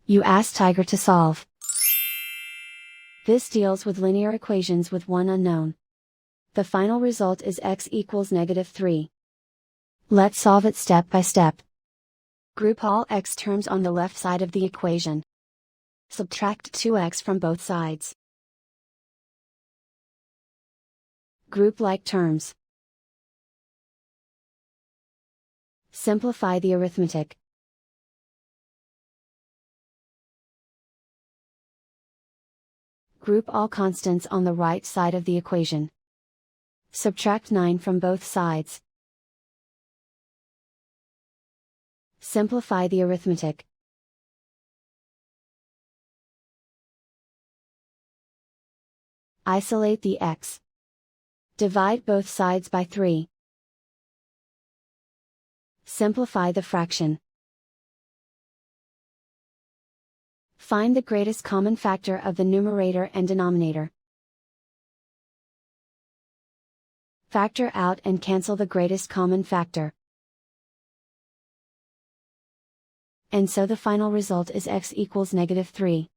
You ask Tiger to solve. This deals with linear equations with one unknown. The final result is x equals -3. Let's solve it step by step. Group all x terms on the left side of the equation. Subtract 2x from both sides. Group like terms. Simplify the arithmetic. Group all constants on the right side of the equation. Subtract 9 from both sides. Simplify the arithmetic. Isolate the x. Divide both sides by 3. Simplify the fraction. Find the greatest common factor of the numerator and denominator. Factor out and cancel the greatest common factor. And so the final result is x equals -3.